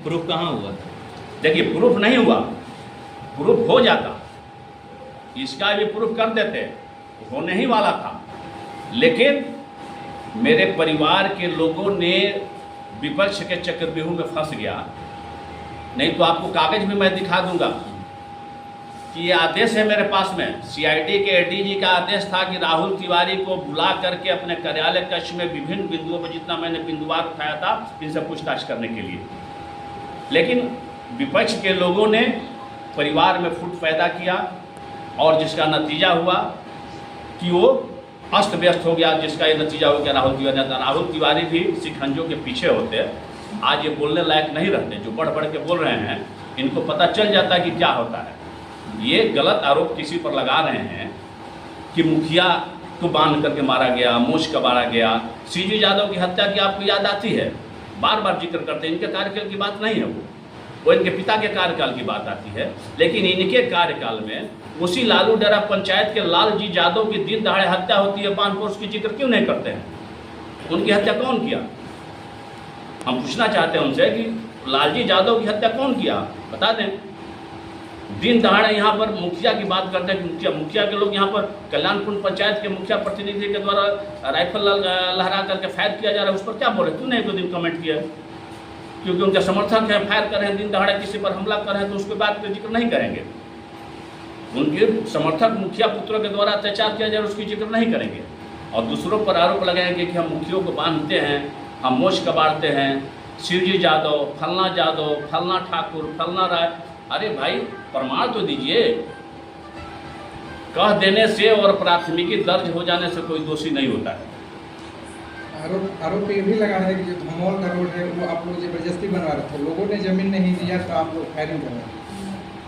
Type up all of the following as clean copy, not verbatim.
Proof कहाँ हुआ? देखिए, प्रूफ नहीं हुआ, प्रूफ हो जाता, इसका भी प्रूफ कर देते, होने ही वाला था। लेकिन मेरे परिवार के लोगों ने विपक्ष के चक्रव्यूह में फंस गया। नहीं तो आपको कागज भी मैं दिखा दूंगा कि ये आदेश है मेरे पास में। सीआईडी के एडीजी का आदेश था कि राहुल तिवारी को बुला करके अपने कार्यालय कक्ष में विभिन्न बिंदुओं पर, जितना मैंने बिंदुवार उठाया था, इनसे पूछताछ करने के लिए। लेकिन विपक्ष के लोगों ने परिवार में फूट पैदा किया और जिसका नतीजा हुआ कि वो अस्त व्यस्त हो गया, जिसका ये नतीजा हो गया राहुल तिवारी भी शिकंजों के पीछे होते, आज ये बोलने लायक नहीं रहते। जो बढ़ बढ़ के बोल रहे हैं, इनको पता चल जाता है कि क्या होता है। ये गलत आरोप किसी पर लगा रहे हैं कि मुखिया को बांध करके मारा गया, मोच का मारा गया। सीजी यादव की हत्या की आपको याद आती है, बार बार जिक्र करते हैं। इनके कार्यकाल की बात नहीं है, वो इनके पिता के कार्यकाल की बात आती है। लेकिन इनके कार्यकाल में उसी लालू डरा पंचायत के लालजी यादव की दिन दहाड़े हत्या होती है, बानपुर की जिक्र क्यों नहीं करते हैं? उनकी हत्या कौन किया? हम पूछना चाहते हैं उनसे कि लालजी यादव की हत्या कौन किया, बता दें। दिन दहाड़े यहाँ पर मुखिया की बात करते हैं कि मुखिया के लोग यहाँ पर कल्याणपुर पंचायत के मुखिया प्रतिनिधि के द्वारा राइफल लहरा करके फायर किया जा रहा है, उस पर क्या बोले? क्यों नहीं 2 दिन कमेंट किया? क्योंकि उनके समर्थक हैं, फायर कर रहे हैं, दिन दहाड़े किसी पर हमला कर रहे हैं, तो उसके बाद कोई जिक्र नहीं करेंगे। उनके समर्थक मुखिया पुत्रों के द्वारा अत्याचार किया जा रहा है, उसकी जिक्र नहीं करेंगे। और दूसरों पर आरोप लगाएंगे कि हम मुखियों को बांधते हैं, हम मोच कबाड़ते हैं, शिवजी यादव, फलना ठाकुर, फलना राय। अरे भाई, प्रमाण तो दीजिए। कह देने से और प्राथमिकी दर्ज हो जाने से कोई दोषी नहीं होता है। आरोप ये भी लगा है कि जो धमोल का रोड है वो आप लोग जबरदस्ती बनवा रहे थे, लोगों ने जमीन नहीं दिया तो आप लोग फायरिंग कर रहे हैं।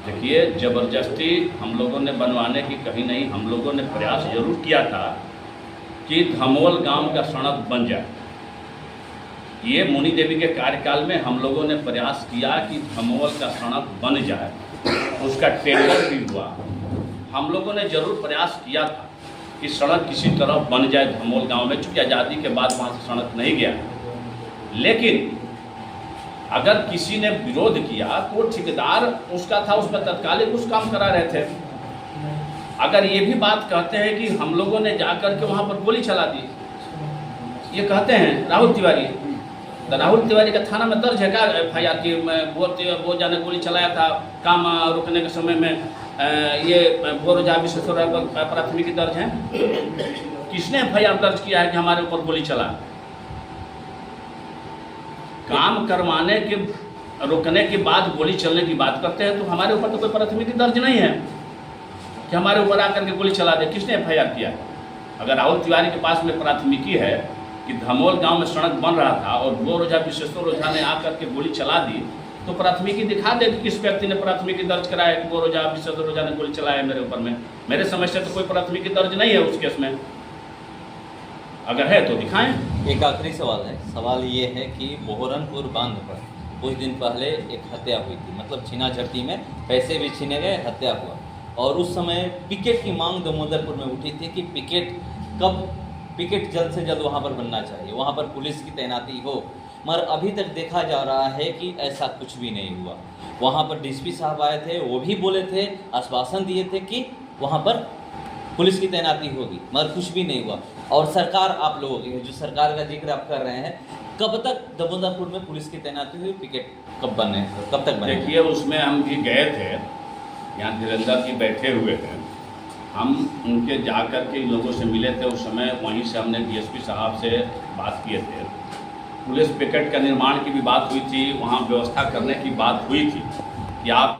देखिए, जबरदस्ती हम लोगों ने बनवाने की कहीं नहीं, हम लोगों ने प्रयास जरूर किया था कि धमोल गांव का सड़क बन जाए। ये मुनि देवी के कार्यकाल में हम लोगों ने प्रयास किया कि धमोल का सड़क बन जाए, उसका टेंडर भी हुआ। हम लोगों ने जरूर प्रयास किया था कि सड़क किसी तरह बन जाए धमोल गांव में, चूँकि आज़ादी के बाद वहाँ से सड़क नहीं गया। लेकिन अगर किसी ने विरोध किया तो ठेकेदार उसका था, उसमें तत्कालिक कुछ काम करा रहे थे। अगर ये भी बात कहते हैं कि हम लोगों ने जाकर के वहाँ पर गोली चला दी, ये कहते हैं राहुल तिवारी, तो राहुल तिवारी का थाना में दर्ज है क्या FIR की? वो जाने गोली चलाया था, काम रुकने के समय में ये बोरोजा विश्वेश्वर पर प्राथमिकी दर्ज है। किसने FIR दर्ज किया है कि हमारे ऊपर गोली चला? काम करवाने के रुकने के बाद गोली चलने की बात करते हैं, तो हमारे ऊपर तो कोई प्राथमिकी दर्ज नहीं है कि हमारे ऊपर आकर के गोली चला दे। किसने FIR किया? अगर राहुल तिवारी के पास में प्राथमिकी है कि धमोल गांव में सड़क बन रहा था और बोरोजा विश्वेश्वर ओझा ने आकर के गोली चला दी, तो प्राथमिकी दिखा दे कि किस व्यक्ति ने प्राथमिकी दर्ज कराया कि बोरोजा विश्वेश्वर ओझा ने गोली चलाया मेरे ऊपर में। मेरे समझ से तो कोई प्राथमिकी दर्ज नहीं है उस केस में, अगर है तो दिखाएं। एक आखिरी सवाल है। सवाल ये है कि बोहरनपुर बांध पर कुछ दिन पहले एक हत्या हुई थी, मतलब छीना झपटी में पैसे भी छीने गए, हत्या हुआ। और उस समय पिकेट की मांग दामोदरपुर में उठी थी कि पिकेट जल्द से जल्द वहाँ पर बनना चाहिए, वहाँ पर पुलिस की तैनाती हो। मगर अभी तक देखा जा रहा है कि ऐसा कुछ भी नहीं हुआ। वहाँ पर DSP साहब आए थे, वो भी बोले थे, आश्वासन दिए थे कि वहाँ पर पुलिस की तैनाती होगी, मगर कुछ भी नहीं हुआ। और सरकार आप लोगों की, जो सरकार का जिक्र आप कर रहे हैं, कब तक दामोदरपुर में पुलिस की तैनाती हुई, पिकेट कब बने, कब तक बने? देखिए, उसमें हम भी गए थे, यहाँ धीरेन्द्र जी बैठे हुए थे, हम उनके जा कर के लोगों से मिले थे। उस समय वहीं से हमने DSP साहब से बात किए थे। पुलिस पिकेट का निर्माण की भी बात हुई थी, वहाँ व्यवस्था करने की बात हुई थी कि आप